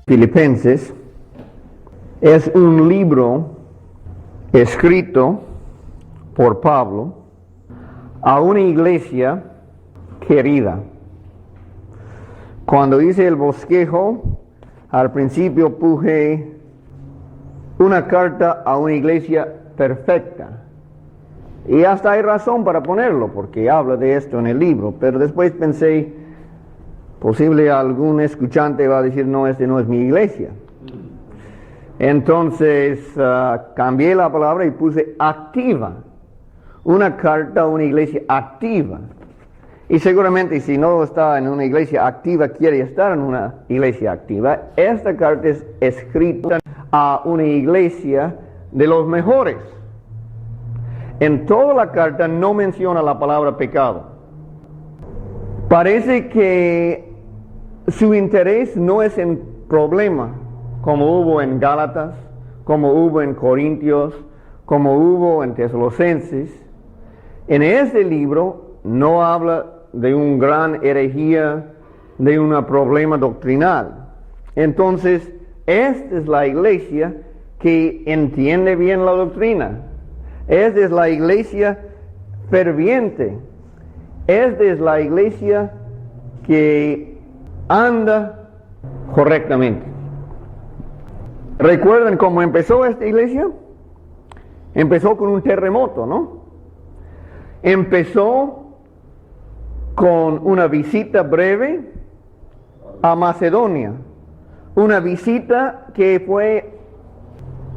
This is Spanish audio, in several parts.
Filipenses es un libro escrito por Pablo a una iglesia querida. Cuando hice el bosquejo, al principio puse una carta a una iglesia perfecta. Y hasta hay razón para ponerlo, porque habla de esto en el libro. Pero después pensé, posible algún escuchante va a decir, no, este no es mi iglesia. Entonces cambié la palabra y puse activa. Una carta a una iglesia activa. Y seguramente si no está en una iglesia activa, quiere estar en una iglesia activa. Esta carta es escrita a una iglesia de los mejores. En toda la carta no menciona la palabra pecado. Parece que su interés no es en problema, como hubo en Gálatas, como hubo en Corintios, como hubo en Tesalonicenses. En este libro no habla de un gran herejía, de un problema doctrinal. Entonces, esta es la iglesia que entiende bien la doctrina. Esta es la iglesia ferviente. Esta es la iglesia que anda correctamente. ¿Recuerdan cómo empezó esta iglesia? Empezó con un terremoto, ¿no? Empezó con una visita breve a Macedonia. Una visita que fue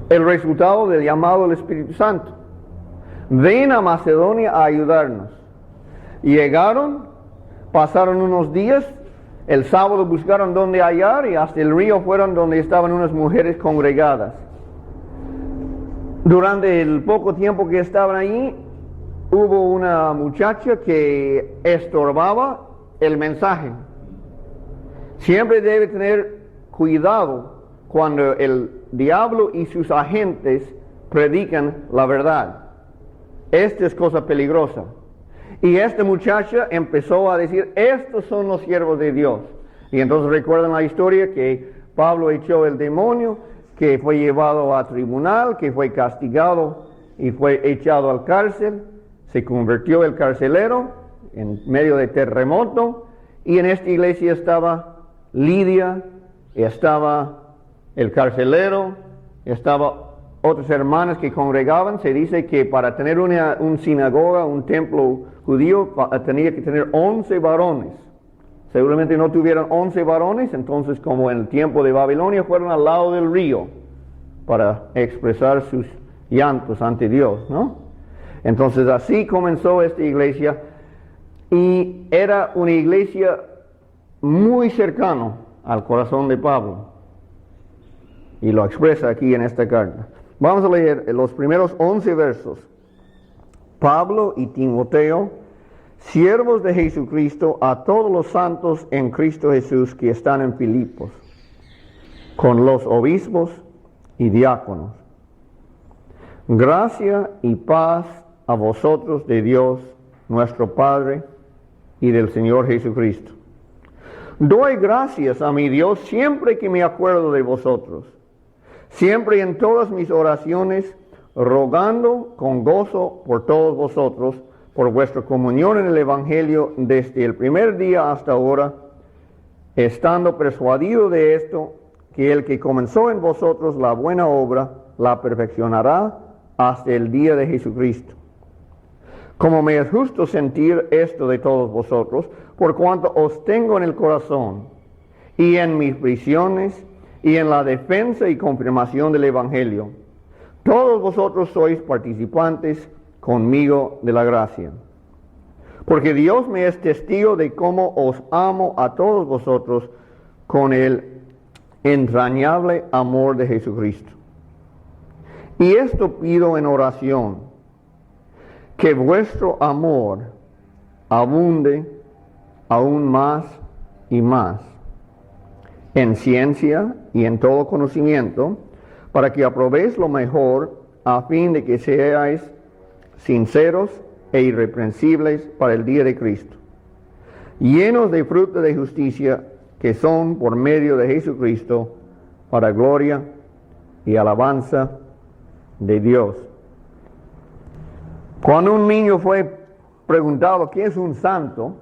el resultado del llamado del Espíritu Santo. Ven a Macedonia a ayudarnos. Llegaron, pasaron unos días, el sábado buscaron dónde hallar y hasta el río fueron donde estaban unas mujeres congregadas. Durante el poco tiempo que estaban allí, hubo una muchacha que estorbaba el mensaje. Siempre debe tener cuidado cuando el diablo y sus agentes predican la verdad. Esta es cosa peligrosa. Y esta muchacha empezó a decir, estos son los siervos de Dios. Y entonces recuerdan la historia que Pablo echó el demonio, que fue llevado a tribunal, que fue castigado y fue echado al cárcel. Se convirtió el carcelero en medio de terremoto. Y en esta iglesia estaba Lidia, estaba el carcelero, estaba otras hermanas que congregaban. Se dice que para tener una sinagoga, un templo judío, tenía que tener 11 varones. Seguramente no tuvieron 11 varones, entonces como en el tiempo de Babilonia fueron al lado del río para expresar sus llantos ante Dios, ¿no? Entonces así comenzó esta iglesia y era una iglesia muy cercana al corazón de Pablo y lo expresa aquí en esta carta. Vamos a leer los primeros 11 versos. Pablo y Timoteo, siervos de Jesucristo, a todos los santos en Cristo Jesús que están en Filipos, con los obispos y diáconos. Gracia y paz a vosotros de Dios, nuestro Padre, y del Señor Jesucristo. Doy gracias a mi Dios siempre que me acuerdo de vosotros, siempre en todas mis oraciones, rogando con gozo por todos vosotros, por vuestra comunión en el Evangelio desde el primer día hasta ahora, estando persuadido de esto, que el que comenzó en vosotros la buena obra, la perfeccionará hasta el día de Jesucristo. Como me es justo sentir esto de todos vosotros, por cuanto os tengo en el corazón, y en mis prisiones, y en la defensa y confirmación del Evangelio. Todos vosotros sois participantes conmigo de la gracia. Porque Dios me es testigo de cómo os amo a todos vosotros con el entrañable amor de Jesucristo. Y esto pido en oración, que vuestro amor abunde aún más y más en ciencia y en todo conocimiento, para que aprobéis lo mejor, a fin de que seáis sinceros e irreprensibles para el día de Cristo, llenos de fruto de justicia, que son por medio de Jesucristo, para gloria y alabanza de Dios. Cuando un niño fue preguntado ¿qué es un santo?,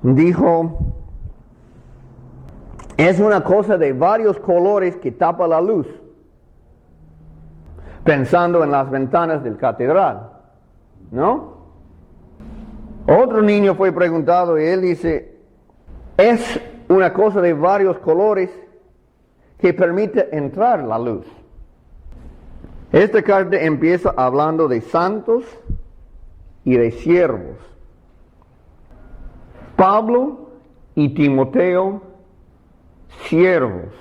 dijo: es una cosa de varios colores que tapa la luz, pensando en las ventanas del catedral, ¿no? Otro niño fue preguntado y él dice: es una cosa de varios colores que permite entrar la luz. Esta carta empieza hablando de santos y de siervos. Pablo y Timoteo, siervos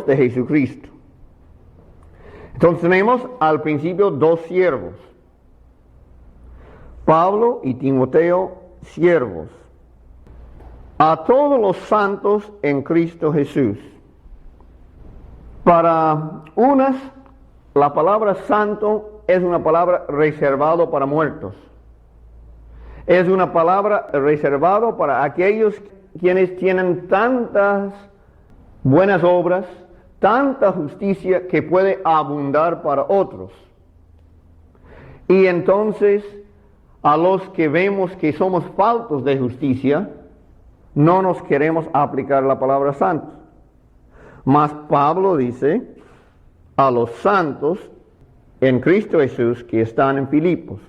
de Jesucristo. Entonces tenemos al principio dos siervos, Pablo y Timoteo, siervos. A todos los santos en Cristo Jesús. Para unas, la palabra santo es una palabra reservada para muertos. Es una palabra reservada para aquellos quienes tienen tantas buenas obras, tanta justicia que puede abundar para otros. Y entonces, a los que vemos que somos faltos de justicia, no nos queremos aplicar la palabra santo. Mas Pablo dice a los santos en Cristo Jesús que están en Filipos.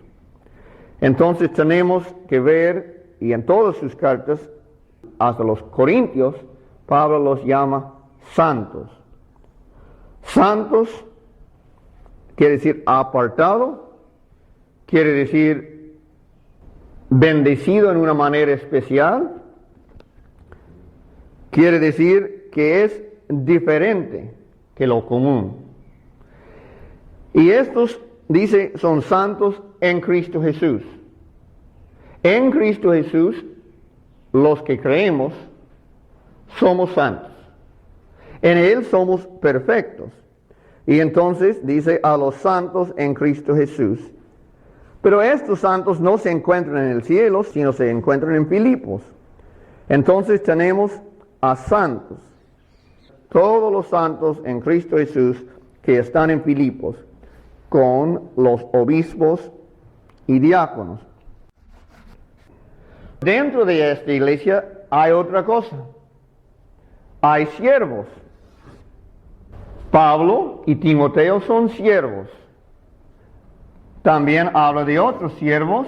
Entonces tenemos que ver, y en todas sus cartas, hasta los Corintios, Pablo los llama santos. Santos quiere decir apartado, quiere decir bendecido en una manera especial, quiere decir que es diferente que lo común. Y estos, dice, son santos en Cristo Jesús. En Cristo Jesús, los que creemos, somos santos. En Él somos perfectos. Y entonces dice a los santos en Cristo Jesús. Pero estos santos no se encuentran en el cielo, sino se encuentran en Filipos. Entonces tenemos a santos, todos los santos en Cristo Jesús que están en Filipos, con los obispos y diáconos. Dentro de esta iglesia hay otra cosa. Hay siervos. Pablo y Timoteo son siervos. También habla de otros siervos,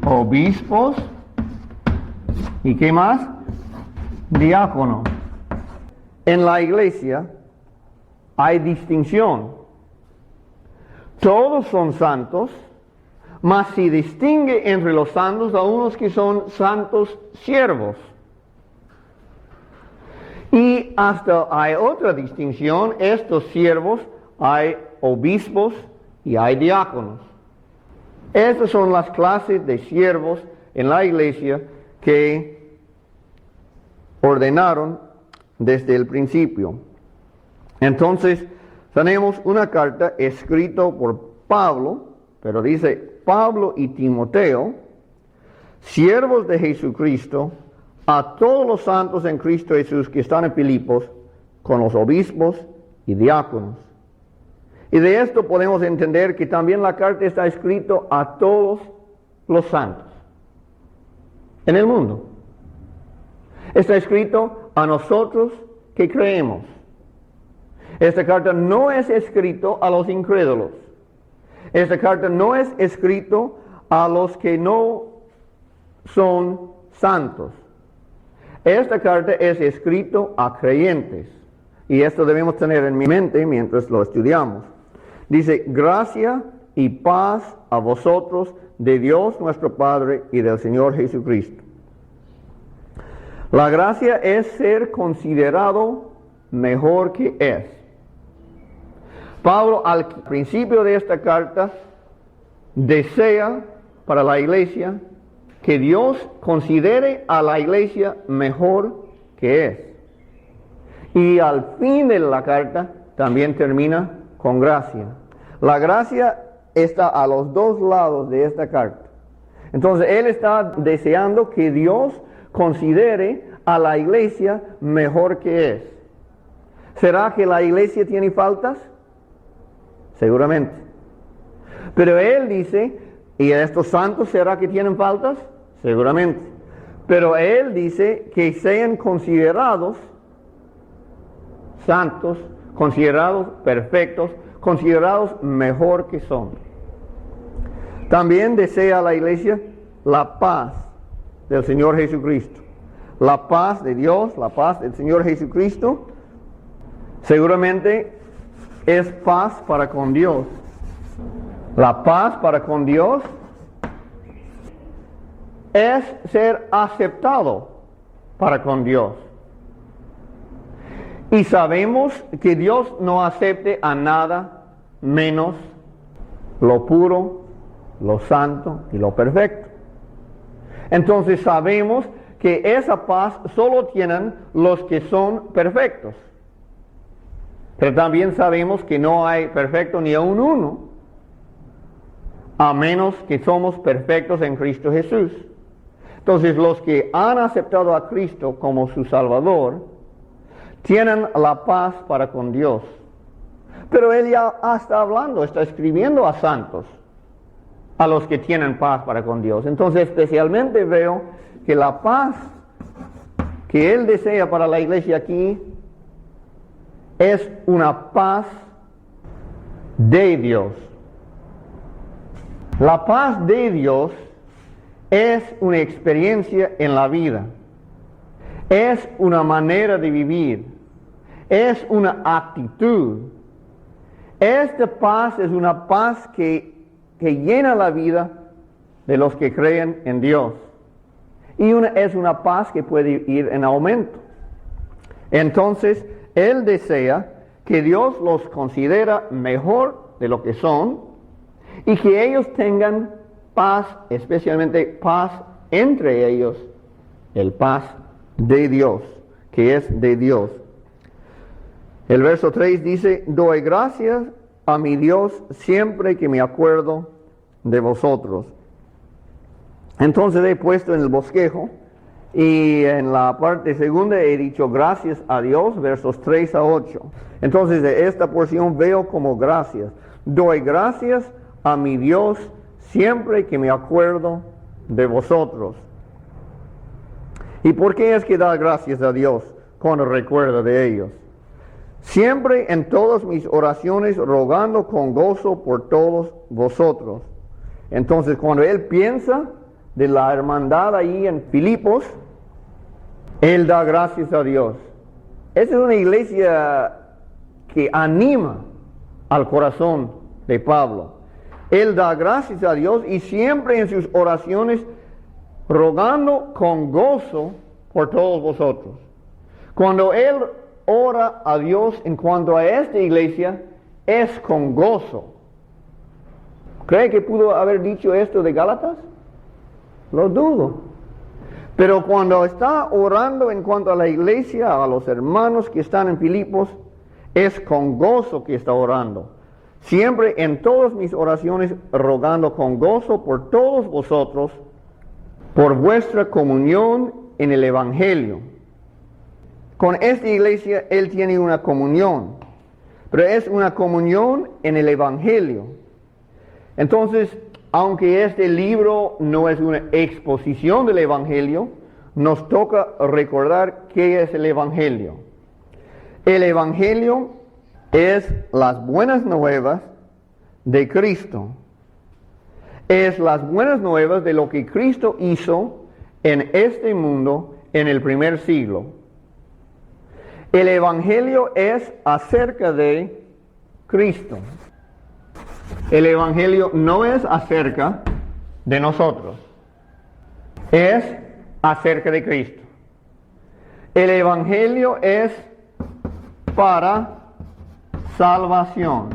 obispos, ¿y qué más? Diácono. En la iglesia hay distinción. Todos son santos, mas se distingue entre los santos a unos que son santos siervos. Y hasta hay otra distinción: estos siervos, hay obispos y hay diáconos. Estas son las clases de siervos en la iglesia que ordenaron desde el principio. Entonces, tenemos una carta escrita por Pablo, pero dice Pablo y Timoteo, siervos de Jesucristo, a todos los santos en Cristo Jesús que están en Filipos, con los obispos y diáconos. Y de esto podemos entender que también la carta está escrita a todos los santos en el mundo. Está escrito a nosotros que creemos. Esta carta no es escrito a los incrédulos. Esta carta no es escrito a los que no son santos. Esta carta es escrito a creyentes. Y esto debemos tener en mi mente mientras lo estudiamos. Dice: gracia y paz a vosotros de Dios nuestro Padre y del Señor Jesucristo. La gracia es ser considerado mejor que es. Pablo al principio de esta carta desea para la iglesia que Dios considere a la iglesia mejor que es. Y al fin de la carta también termina con gracia. La gracia está a los dos lados de esta carta. Entonces él está deseando que Dios considere a la iglesia mejor que es. ¿Será que la iglesia tiene faltas? Seguramente. Pero él dice, ¿y estos santos será que tienen faltas? Seguramente. Pero él dice que sean considerados santos, considerados perfectos, considerados mejor que son. También desea a la iglesia la paz del Señor Jesucristo. La paz de Dios, la paz del Señor Jesucristo, seguramente es paz para con Dios. La paz para con Dios es ser aceptado para con Dios. Y sabemos que Dios no acepte a nada menos lo puro, lo santo y lo perfecto. Entonces sabemos que esa paz solo tienen los que son perfectos. Pero también sabemos que no hay perfecto ni aun uno, a menos que somos perfectos en Cristo Jesús. Entonces los que han aceptado a Cristo como su Salvador, tienen la paz para con Dios. Pero él ya está hablando, está escribiendo a santos, a los que tienen paz para con Dios. Entonces especialmente veo que la paz que él desea para la iglesia aquí es una paz de Dios. La paz de Dios es una experiencia en la vida. Es una manera de vivir, es una actitud. Esta paz es una paz que llena la vida de los que creen en Dios. Y es una paz que puede ir en aumento. Entonces, él desea que Dios los considera mejor de lo que son y que ellos tengan paz, especialmente paz entre ellos, el paz de Dios, que es de Dios. El verso 3 dice, doy gracias a mi Dios siempre que me acuerdo de vosotros. Entonces he puesto en el bosquejo y en la parte segunda he dicho gracias a Dios, versos 3 a 8. Entonces de esta porción veo como gracias. Doy gracias a mi Dios siempre que me acuerdo de vosotros. ¿Y por qué es que da gracias a Dios cuando recuerda de ellos? Siempre en todas mis oraciones rogando con gozo por todos vosotros. Entonces cuando él piensa de la hermandad ahí en Filipos, él da gracias a Dios. Esa es una iglesia que anima al corazón de Pablo. Él da gracias a Dios y siempre en sus oraciones rogando con gozo por todos vosotros. Cuando él ora a Dios en cuanto a esta iglesia, es con gozo. ¿Cree que pudo haber dicho esto de Gálatas? Lo dudo. Pero cuando está orando en cuanto a la iglesia, a los hermanos que están en Filipos, es con gozo que está orando. Siempre en todas mis oraciones rogando con gozo por todos vosotros, por vuestra comunión en el Evangelio. Con esta iglesia él tiene una comunión, pero es una comunión en el Evangelio. Entonces, aunque este libro no es una exposición del Evangelio, nos toca recordar qué es el Evangelio. El Evangelio es las buenas nuevas de Cristo. Es las buenas nuevas de lo que Cristo hizo en este mundo en el primer siglo. El Evangelio es acerca de Cristo. El Evangelio no es acerca de nosotros. Es acerca de Cristo. El Evangelio es para salvación.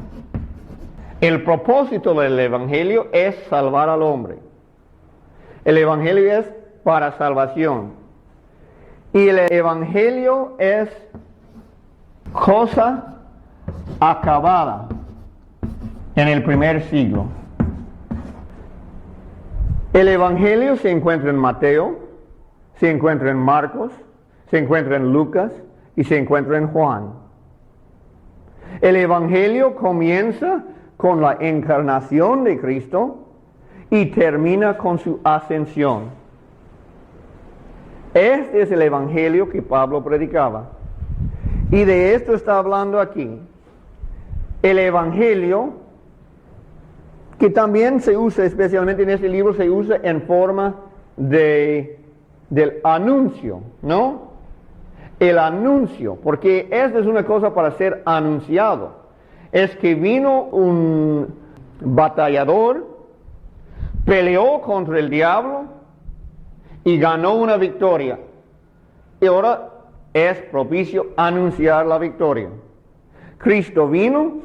El propósito del Evangelio es salvar al hombre. El Evangelio es para salvación. Y el evangelio es cosa acabada en el primer siglo. El evangelio se encuentra en Mateo, se encuentra en Marcos, se encuentra en Lucas y se encuentra en Juan. El evangelio comienza con la encarnación de Cristo y termina con su ascensión. Este es el evangelio que Pablo predicaba. Y de esto está hablando aquí. El evangelio, que también se usa, especialmente en este libro, se usa en forma del anuncio, ¿no? El anuncio, porque esta es una cosa para ser anunciado. Es que vino un batallador, peleó contra el diablo y ganó una victoria. Y ahora es propicio anunciar la victoria. Cristo vino,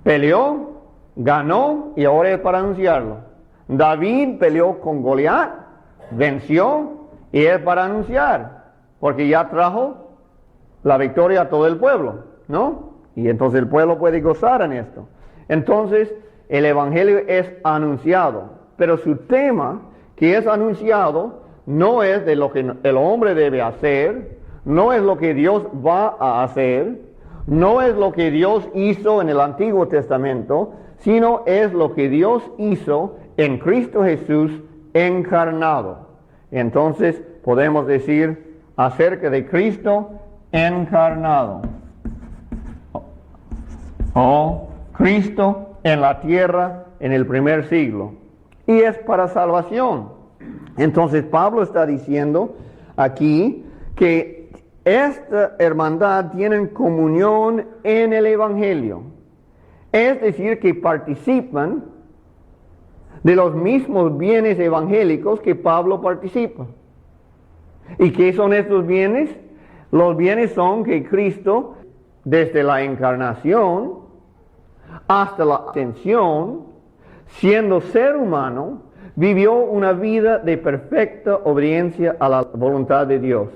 peleó, ganó y ahora es para anunciarlo. David peleó con Goliat, venció y es para anunciar, porque ya trajo la victoria a todo el pueblo, ¿no? Y entonces el pueblo puede gozar en esto. Entonces el evangelio es anunciado, pero su tema que es anunciado no es de lo que el hombre debe hacer, no es lo que Dios va a hacer, no es lo que Dios hizo en el Antiguo Testamento, sino es lo que Dios hizo en Cristo Jesús encarnado. Entonces podemos decir acerca de Cristo encarnado. O Cristo en la tierra en el primer siglo. Y es para salvación. Entonces Pablo está diciendo aquí que esta hermandad tiene comunión en el Evangelio. Es decir, que participan de los mismos bienes evangélicos que Pablo participa. ¿Y qué son estos bienes? Los bienes son que Cristo, desde la encarnación hasta la ascensión, siendo ser humano, vivió una vida de perfecta obediencia a la voluntad de Dios.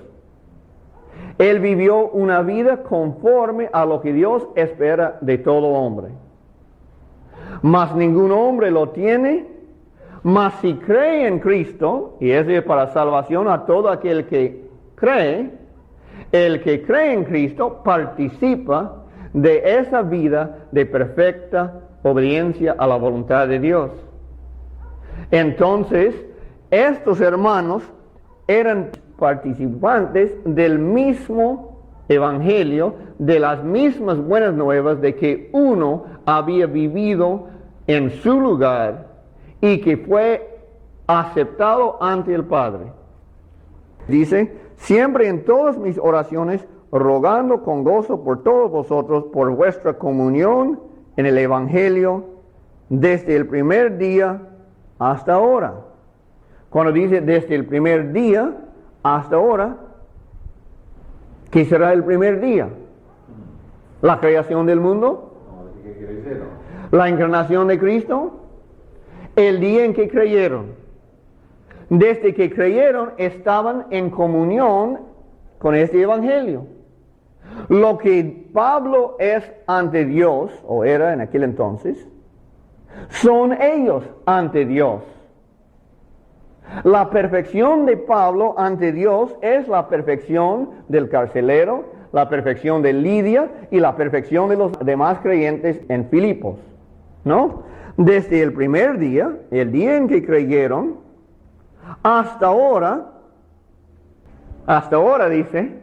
Él vivió una vida conforme a lo que Dios espera de todo hombre. Mas ningún hombre lo tiene, mas si cree en Cristo, y eso es para salvación a todo aquel que cree, el que cree en Cristo participa de esa vida de perfecta obediencia a la voluntad de Dios. Entonces, estos hermanos eran participantes del mismo evangelio, de las mismas buenas nuevas de que uno había vivido en su lugar y que fue aceptado ante el Padre. Dice, siempre en todas mis oraciones, rogando con gozo por todos vosotros, por vuestra comunión en el evangelio, desde el primer día hasta ahora. Cuando dice desde el primer día hasta ahora, ¿qué será el primer día? ¿La creación del mundo? ¿La encarnación de Cristo? El día en que creyeron. Desde que creyeron estaban en comunión con este evangelio. Lo que Pablo es ante Dios, o era en aquel entonces, son ellos ante Dios. La perfección de Pablo ante Dios es la perfección del carcelero, la perfección de Lidia y la perfección de los demás creyentes en Filipos, ¿no? Desde el primer día, el día en que creyeron, hasta ahora dice,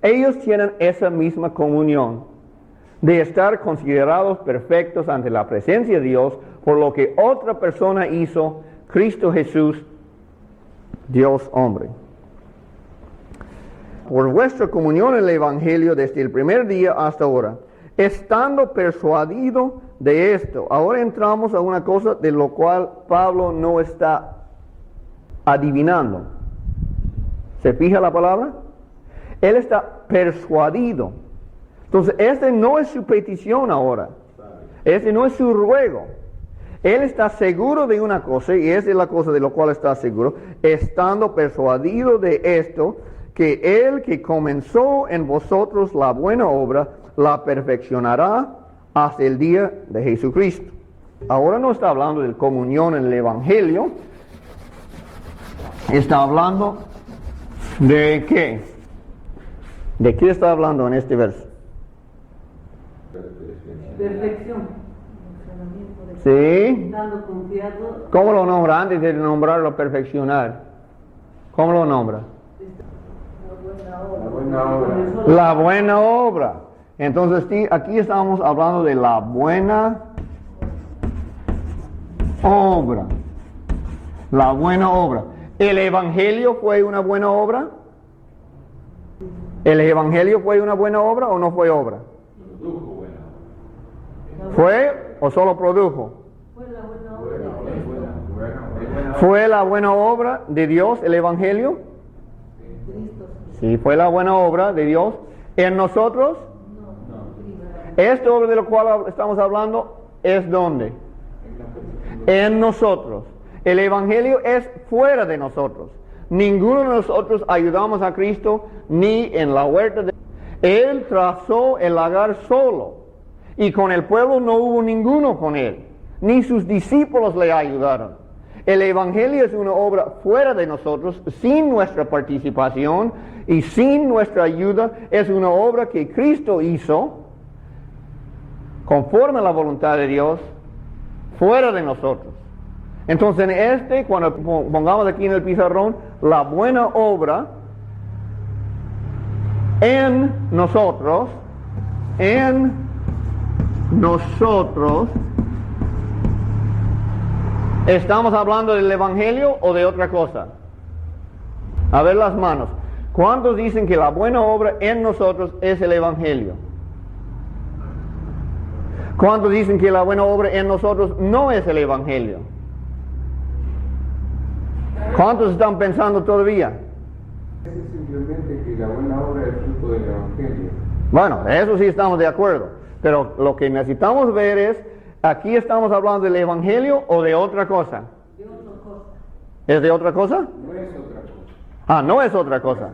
ellos tienen esa misma comunión de estar considerados perfectos ante la presencia de Dios por lo que otra persona hizo, Cristo Jesús, Dios hombre. Por vuestra comunión en el Evangelio desde el primer día hasta ahora, estando persuadido de esto. Ahora entramos a una cosa de lo cual Pablo no está adivinando. ¿Se fija la palabra? Él está persuadido. Entonces, este no es su petición ahora. Este no es su ruego. Él está seguro de una cosa, y esa es la cosa de lo cual está seguro, estando persuadido de esto, que el que comenzó en vosotros la buena obra, la perfeccionará hasta el día de Jesucristo. Ahora no está hablando de comunión en el Evangelio, está hablando de qué. ¿De qué está hablando en este verso? Perfección. Sí. Estando confiado. ¿Cómo lo nombra antes de nombrarlo perfeccionar? ¿Cómo lo nombra? La buena obra. La buena obra. Entonces sí, aquí estamos hablando de la buena obra. La buena obra. ¿El Evangelio fue una buena obra? ¿El Evangelio fue una buena obra o no fue obra? Produjo buena obra. ¿Fue o solo produjo? Fue la buena obra. ¿Fue la buena obra de Dios el Evangelio? Cristo. Sí, fue la buena obra de Dios. ¿En nosotros? Esta obra de la cual estamos hablando es ¿dónde? En nosotros. El Evangelio es fuera de nosotros. Ninguno de nosotros ayudamos a Cristo ni en la huerta de... Él trazó el lagar solo y con el pueblo no hubo ninguno con él, ni sus discípulos le ayudaron. El Evangelio es una obra fuera de nosotros, sin nuestra participación y sin nuestra ayuda. Es una obra que Cristo hizo conforme a la voluntad de Dios, fuera de nosotros. Entonces cuando pongamos aquí en el pizarrón, la buena obra en nosotros, ¿estamos hablando del Evangelio o de otra cosa? A ver las manos. ¿Cuántos dicen que la buena obra en nosotros es el Evangelio? ¿Cuántos dicen que la buena obra en nosotros no es el Evangelio? ¿Cuántos están pensando todavía? Es simplemente que la buena obra es fruto del Evangelio. Bueno, eso sí estamos de acuerdo. Pero lo que necesitamos ver es, ¿aquí estamos hablando del Evangelio o de otra cosa? De otra cosa. ¿Es de otra cosa? No es otra cosa. Ah, no es otra cosa.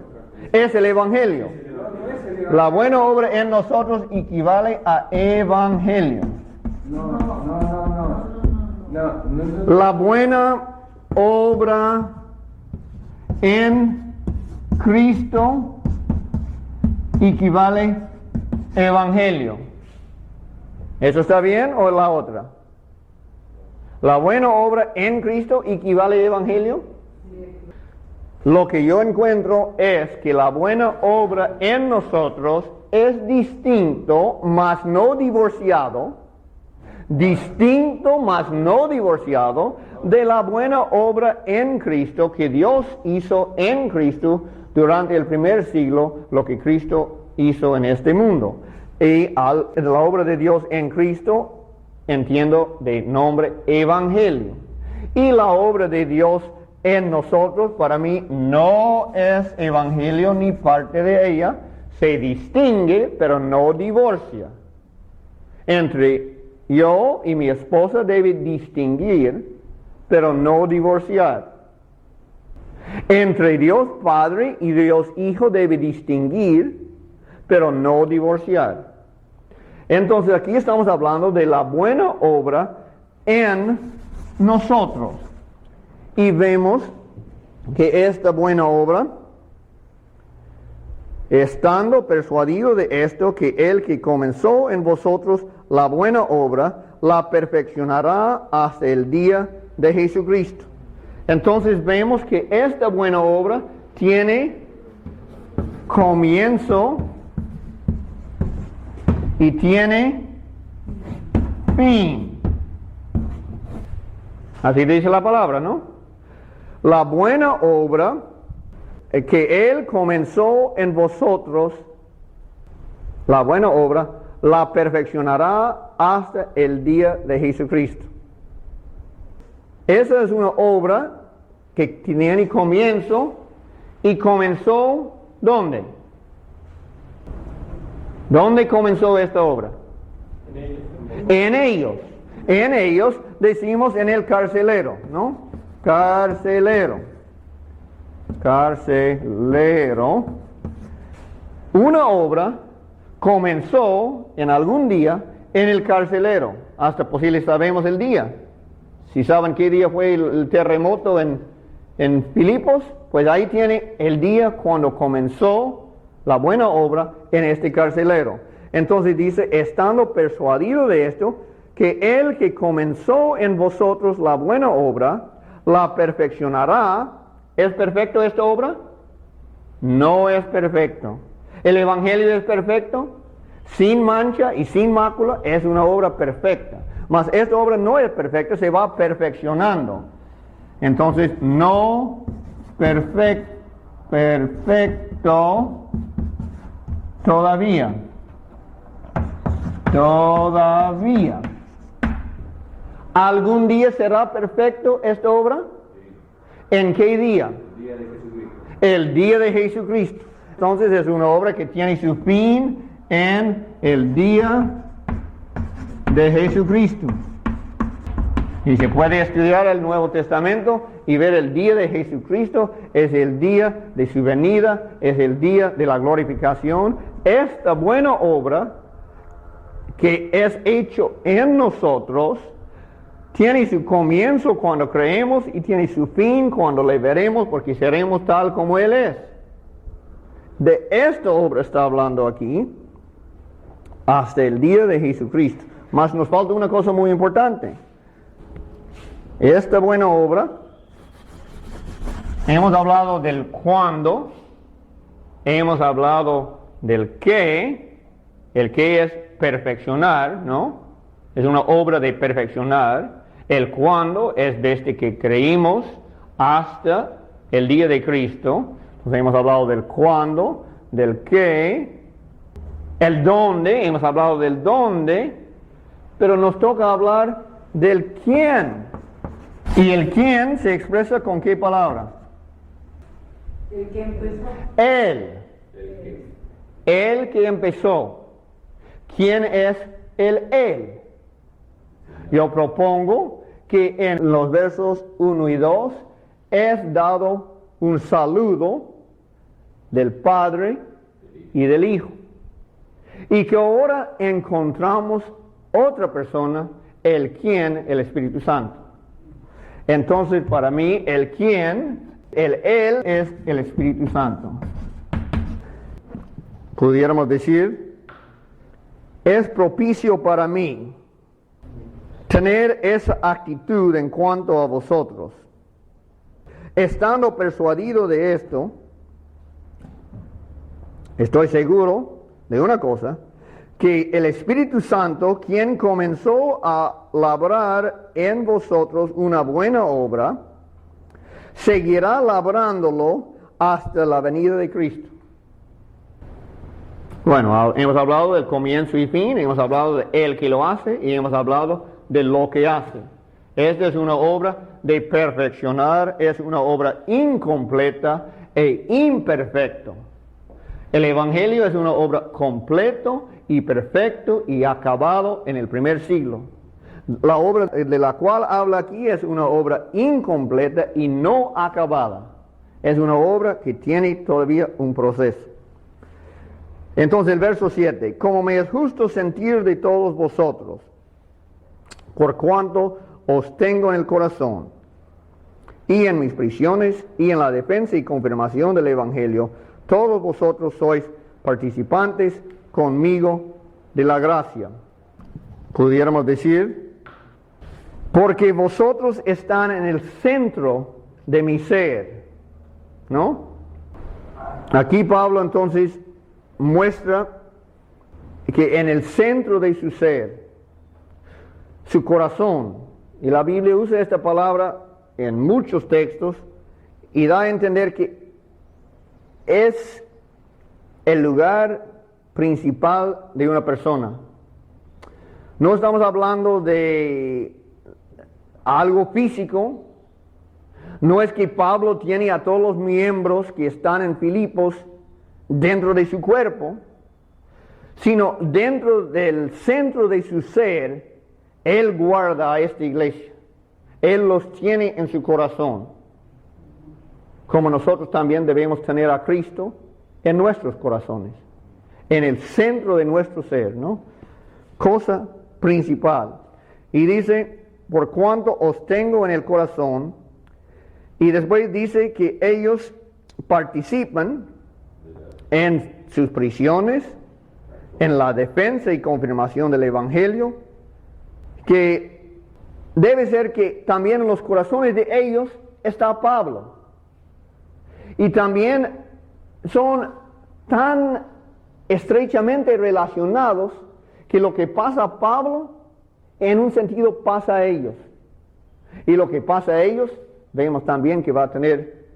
Es el Evangelio. No es el Evangelio. La buena obra en nosotros equivale a Evangelio. No. La buena obra en Cristo equivale a Evangelio. ¿Eso está bien o la otra? La buena obra en Cristo equivale a Evangelio. Lo que yo encuentro es que la buena obra en nosotros es distinto, mas no divorciado, de la buena obra en Cristo que Dios hizo en Cristo durante el primer siglo, lo que Cristo hizo en este mundo. Y la obra de Dios en Cristo entiendo de nombre Evangelio. Y la obra de Dios en nosotros, para mí, no es Evangelio ni parte de ella. Se distingue, pero no divorcia. Entre yo y mi esposa debe distinguir, pero no divorciar. Entre Dios Padre y Dios Hijo debe distinguir, pero no divorciar. Entonces aquí estamos hablando de la buena obra en nosotros. Y vemos que esta buena obra, estando persuadido de esto, que el que comenzó en vosotros la buena obra, la perfeccionará hasta el día de Jesucristo. Entonces vemos que esta buena obra tiene comienzo y tiene fin. Así dice la palabra, ¿no? La buena obra que Él comenzó en vosotros, la buena obra, la perfeccionará hasta el día de Jesucristo. Esa es una obra que tiene comienzo y comenzó ¿dónde? ¿Dónde comenzó esta obra? En ellos. En ellos decimos en el carcelero, ¿no? Carcelero. Carcelero. Una obra comenzó en algún día en el carcelero. Hasta posible sabemos el día. Si saben qué día fue el terremoto en Filipos, pues ahí tiene el día cuando comenzó la buena obra en este carcelero. Entonces dice, estando persuadido de esto, que el que comenzó en vosotros la buena obra, la perfeccionará. ¿Es perfecto esta obra? No es perfecto. ¿El Evangelio es perfecto? Sin mancha y sin mácula, es una obra perfecta. Mas esta obra no es perfecta, se va perfeccionando. Entonces, no perfecto todavía. Todavía. ¿Algún día será perfecto esta obra? ¿En qué día? El día de Jesucristo. El día de Jesucristo. Entonces es una obra que tiene su fin en el día de Jesucristo. Y se puede estudiar el Nuevo Testamento y ver el día de Jesucristo es el día de su venida, es el día de la glorificación. Esta buena obra que es hecho en nosotros tiene su comienzo cuando creemos y tiene su fin cuando le veremos, porque seremos tal como Él es. De esta obra está hablando aquí hasta el día de Jesucristo. Mas nos falta una cosa muy importante. Esta buena obra, hemos hablado del cuándo, hemos hablado del qué. El qué es perfeccionar, ¿no? Es una obra de perfeccionar. El cuándo es desde que creímos hasta el día de Cristo. Entonces hemos hablado del cuándo, del qué, el dónde, hemos hablado del dónde, pero nos toca hablar del quién. ¿Y el quién se expresa con qué palabra? El que empezó. Él. El que empezó. ¿Quién es el Él? Yo propongo que en los versos 1 y 2 es dado un saludo del Padre y del Hijo. Y que ahora encontramos otra persona, el quién, el Espíritu Santo. Entonces, para mí, el quién, el Él es el Espíritu Santo. Pudiéramos decir, es propicio para mí tener esa actitud en cuanto a vosotros. Estando persuadido de esto, estoy seguro de una cosa, que el Espíritu Santo, quien comenzó a labrar en vosotros una buena obra, seguirá labrándolo hasta la venida de Cristo. Bueno, hemos hablado del comienzo y fin, hemos hablado de Él que lo hace y hemos hablado de lo que hace. Esta es una obra de perfeccionar, es una obra incompleta e imperfecta. El Evangelio es una obra completo y perfecto y acabado en el primer siglo. La obra de la cual habla aquí es una obra incompleta y no acabada. Es una obra que tiene todavía un proceso. Entonces el verso 7, como me es justo sentir de todos vosotros, por cuanto os tengo en el corazón, y en mis prisiones, y en la defensa y confirmación del Evangelio, todos vosotros sois participantes conmigo de la gracia. Pudiéramos decir, porque vosotros están en el centro de mi ser, ¿no? Aquí Pablo entonces muestra que en el centro de su ser, su corazón, y la Biblia usa esta palabra en muchos textos y da a entender que es el lugar principal de una persona. No estamos hablando de algo físico. No es que Pablo tiene a todos los miembros que están en Filipos dentro de su cuerpo, sino dentro del centro de su ser Él guarda a esta iglesia. Él los tiene en su corazón. Como nosotros también debemos tener a Cristo en nuestros corazones. En el centro de nuestro ser, ¿no? Cosa principal. Y dice, por cuanto os tengo en el corazón. Y después dice que ellos participan en sus prisiones, en la defensa y confirmación del Evangelio, que debe ser que también en los corazones de ellos está Pablo. Y también son tan estrechamente relacionados que lo que pasa a Pablo, en un sentido pasa a ellos. Y lo que pasa a ellos, vemos también que va a tener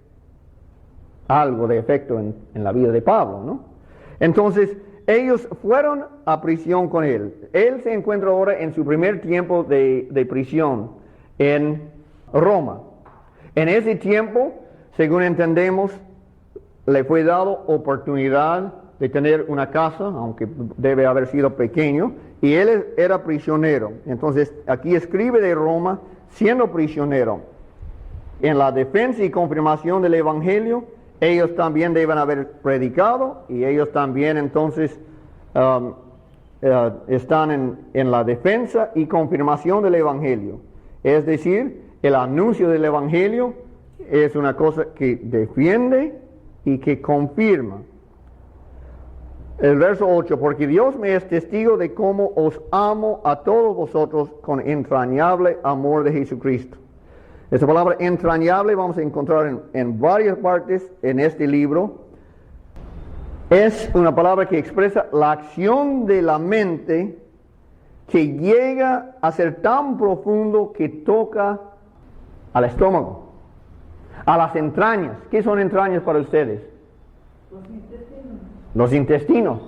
algo de efecto en la vida de Pablo, ¿no? Entonces, ellos fueron a prisión con él. Él se encuentra ahora en su primer tiempo de prisión en Roma. En ese tiempo, según entendemos, le fue dado oportunidad de tener una casa, aunque debe haber sido pequeño, y él era prisionero. Entonces, aquí escribe de Roma, siendo prisionero. En la defensa y confirmación del Evangelio, ellos también deben haber predicado, y ellos también entonces están en la defensa y confirmación del Evangelio. Es decir, el anuncio del Evangelio es una cosa que defiende y que confirma. El verso 8, porque Dios me es testigo de cómo os amo a todos vosotros con entrañable amor de Jesucristo. Esta palabra entrañable vamos a encontrar en varias partes en este libro. Es una palabra que expresa la acción de la mente que llega a ser tan profundo que toca al estómago, a las entrañas. ¿Qué son entrañas para ustedes? Los intestinos. Los intestinos.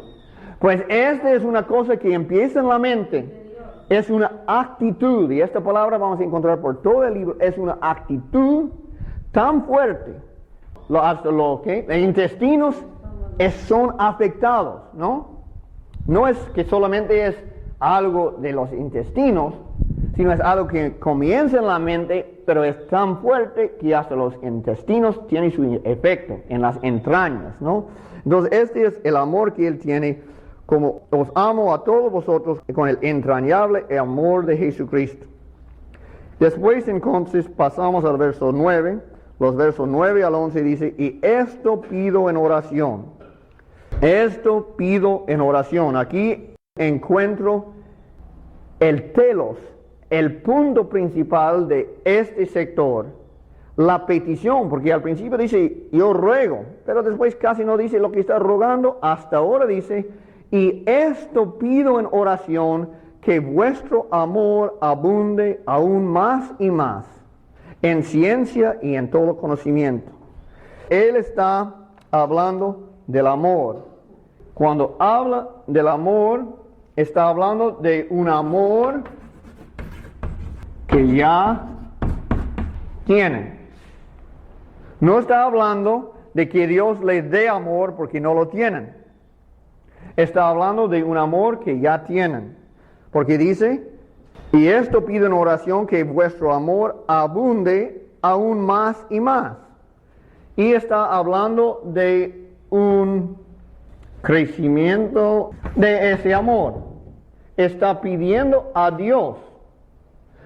Pues esta es una cosa que empieza en la mente. Es una actitud, y esta palabra vamos a encontrar por todo el libro, es una actitud tan fuerte. Hasta los intestinos son afectados, ¿no? No es que solamente es algo de los intestinos, sino es algo que comienza en la mente, pero es tan fuerte que hasta los intestinos tienen su efecto en las entrañas, ¿no? Entonces este es el amor que él tiene, como os amo a todos vosotros con el entrañable amor de Jesucristo. Después entonces pasamos al verso 9, los versos 9 al 11 dice, y esto pido en oración. Esto pido en oración. Aquí encuentro el telos, el punto principal de este sector, la petición, porque al principio dice, yo ruego, pero después casi no dice lo que está rogando, hasta ahora dice, y esto pido en oración, que vuestro amor abunde aún más y más, en ciencia y en todo conocimiento. Él está hablando del amor. Cuando habla del amor, está hablando de un amor que ya tienen. No está hablando de que Dios les dé amor porque no lo tienen. Está hablando de un amor que ya tienen. Porque dice, y esto pido en oración, que vuestro amor abunde aún más y más. Y está hablando de un crecimiento de ese amor. Está pidiendo a Dios.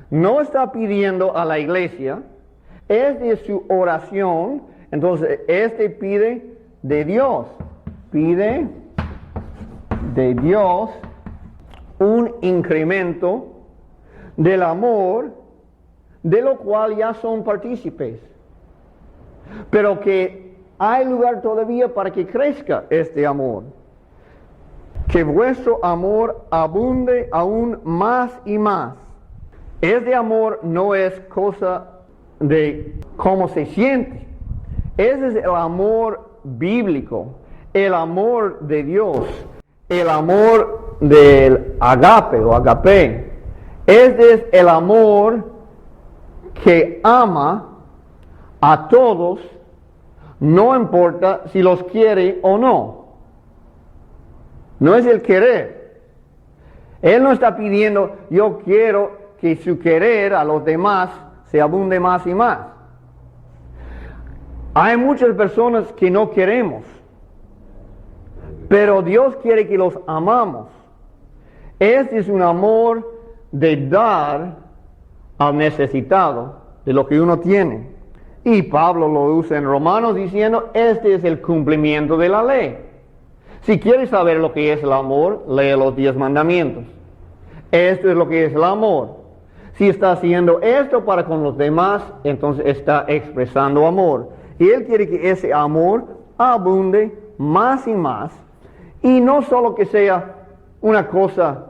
No está pidiendo a la iglesia. Es de su oración. Entonces, este pide de Dios. Pide de Dios un incremento del amor de lo cual ya son partícipes, pero que hay lugar todavía para que crezca este amor. Que vuestro amor abunde aún más y más. Este amor no es cosa de cómo se siente. Ese es el amor bíblico, el amor de Dios, el amor del agape o agape. Este es el amor que ama a todos, no importa si los quiere o no. No es el querer. Él no está pidiendo, yo quiero que su querer a los demás se abunde más y más. Hay muchas personas que no queremos, pero Dios quiere que los amamos. Este es un amor de dar al necesitado de lo que uno tiene. Y Pablo lo usa en Romanos diciendo, este es el cumplimiento de la ley. Si quieres saber lo que es el amor, lee los 10 mandamientos. Esto es lo que es el amor. Si está haciendo esto para con los demás, entonces está expresando amor. Y Él quiere que ese amor abunde más y más. Y no solo que sea una cosa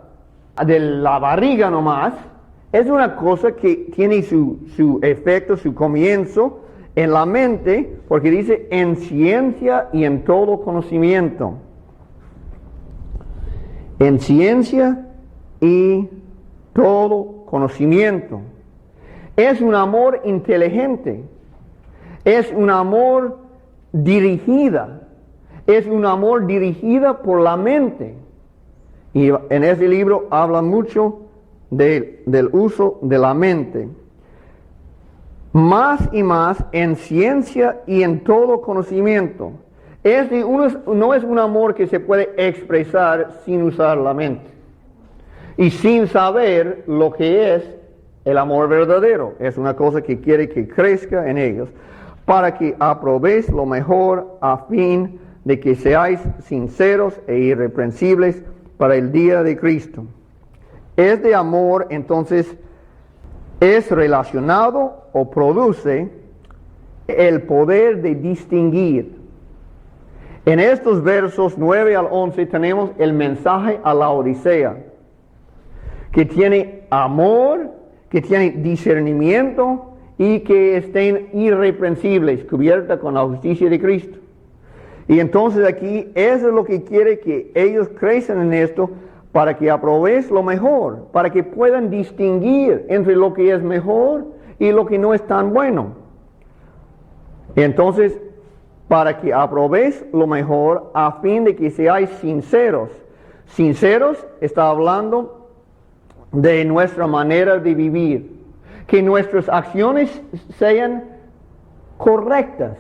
de la barriga nomás, es una cosa que tiene su efecto, su comienzo en la mente, porque dice en ciencia y en todo conocimiento. En ciencia y todo conocimiento. Es un amor inteligente, es un amor dirigida, es un amor dirigida por la mente. Y en ese libro habla mucho del uso de la mente. Más y más en ciencia y en todo conocimiento. No es un amor que se puede expresar sin usar la mente y sin saber lo que es el amor verdadero. Es una cosa que quiere que crezca en ellos para que aprobéis lo mejor a fin de que seáis sinceros e irreprensibles para el día de Cristo. Este amor entonces es relacionado o produce el poder de distinguir. En estos versos 9 al 11 tenemos el mensaje a la Odisea, que tiene amor, que tiene discernimiento y que estén irreprensibles, cubierta con la justicia de Cristo. Y entonces aquí eso es lo que quiere que ellos crezcan en esto, para que aprovechen lo mejor, para que puedan distinguir entre lo que es mejor y lo que no es tan bueno. Y entonces, para que aprovechen lo mejor a fin de que seáis sinceros. Sinceros está hablando de nuestra manera de vivir, que nuestras acciones sean correctas.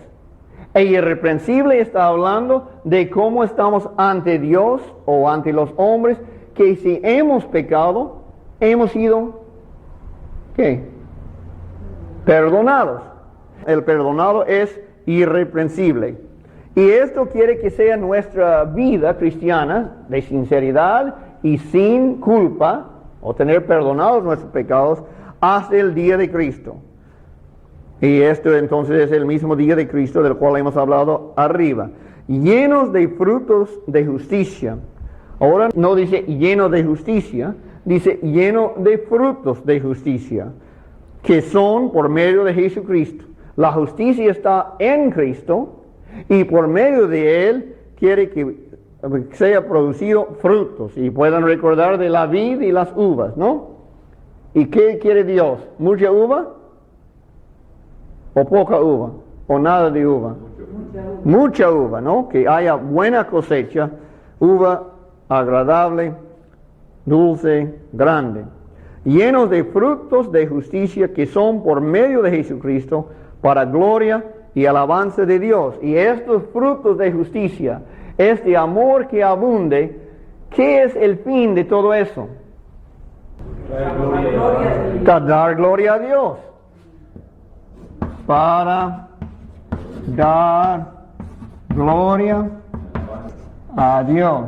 E irreprensible está hablando de cómo estamos ante Dios o ante los hombres, que si hemos pecado, hemos sido, ¿qué? Perdonados. El perdonado es irreprensible. Y esto quiere que sea nuestra vida cristiana de sinceridad y sin culpa, o tener perdonados nuestros pecados hasta el día de Cristo. Y esto entonces es el mismo día de Cristo del cual hemos hablado arriba. Llenos de frutos de justicia. Ahora no dice lleno de justicia, dice lleno de frutos de justicia, que son por medio de Jesucristo. La justicia está en Cristo y por medio de Él quiere que sea producido frutos y puedan recordar de la vid y las uvas, ¿no? ¿Y qué quiere Dios? ¿Mucha uva? ¿O poca uva? ¿O nada de uva? Mucha uva, ¿no? Que haya buena cosecha, uva agradable, dulce, grande, llenos de frutos de justicia que son por medio de Jesucristo para gloria y alabanza de Dios. Y estos frutos de justicia, este amor que abunde, ¿qué es el fin de todo eso? Dar gloria a Dios. Para dar gloria a Dios.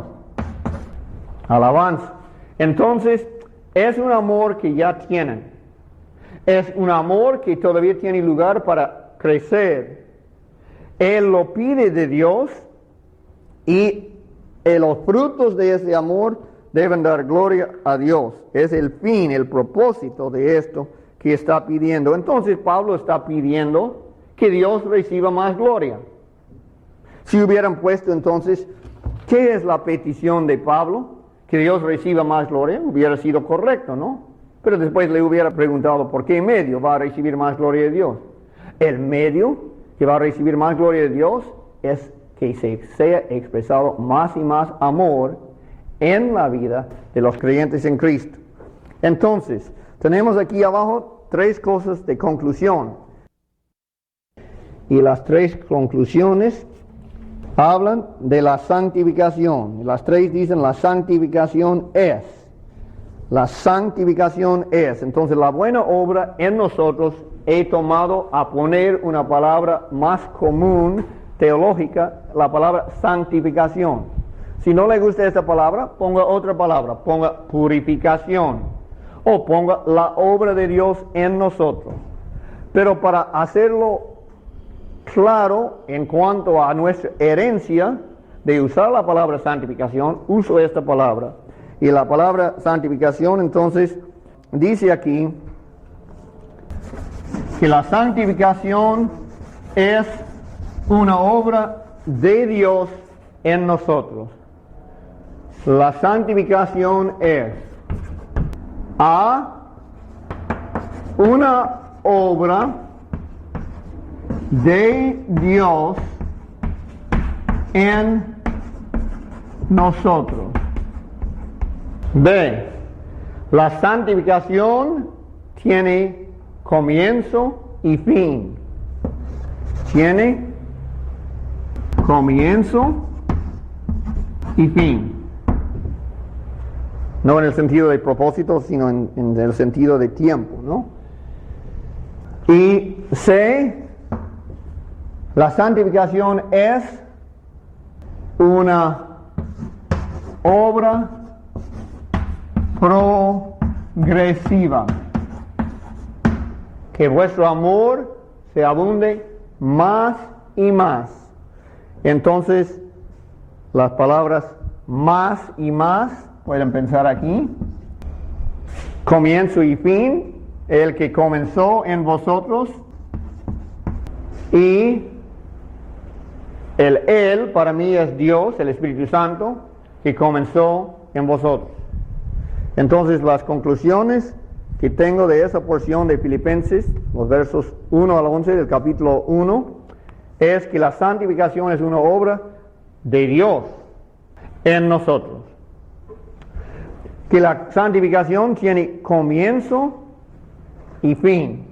Alabanza. Entonces, es un amor que ya tienen. Es un amor que todavía tiene lugar para crecer. Él lo pide de Dios y los frutos de ese amor deben dar gloria a Dios. Es el fin, el propósito de esto que está pidiendo. Entonces, Pablo está pidiendo que Dios reciba más gloria. Si hubieran puesto entonces, ¿qué es la petición de Pablo? Que Dios reciba más gloria, hubiera sido correcto, ¿no? Pero después le hubiera preguntado, ¿por qué medio va a recibir más gloria de Dios? El medio que va a recibir más gloria de Dios es que se sea expresado más y más amor en la vida de los creyentes en Cristo. Entonces, tenemos aquí abajo 3 cosas de conclusión. Y las 3 conclusiones hablan de la santificación. Las 3 dicen la santificación es. La santificación es. Entonces la buena obra en nosotros he tomado a poner una palabra más común, teológica, la palabra santificación. Si no le gusta esta palabra, ponga otra palabra, ponga purificación o ponga la obra de Dios en nosotros. Pero para hacerlo claro en cuanto a nuestra herencia de usar la palabra santificación, uso esta palabra. Y la palabra santificación entonces dice aquí que la santificación es una obra de Dios en nosotros. La santificación es una obra de Dios en nosotros. B. La santificación tiene comienzo y fin. Tiene comienzo y fin. No en el sentido de propósito, sino en el sentido de tiempo, ¿no? Y C. La santificación es una obra progresiva. Que vuestro amor se abunde más y más. Entonces, las palabras más y más, pueden pensar aquí. Comienzo y fin, el que comenzó en vosotros. Y el Él para mí es Dios, el Espíritu Santo, que comenzó en vosotros. Entonces las conclusiones que tengo de esa porción de Filipenses, los versos 1 al 11 del capítulo 1, es que la santificación es una obra de Dios en nosotros. Que la santificación tiene comienzo y fin.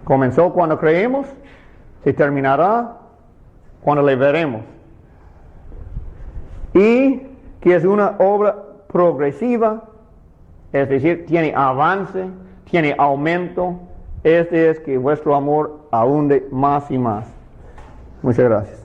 Comenzó cuando creemos, se terminará cuando le veremos. Y que es una obra progresiva, es decir, tiene avance, tiene aumento. Este es que vuestro amor abunde más y más. Muchas gracias.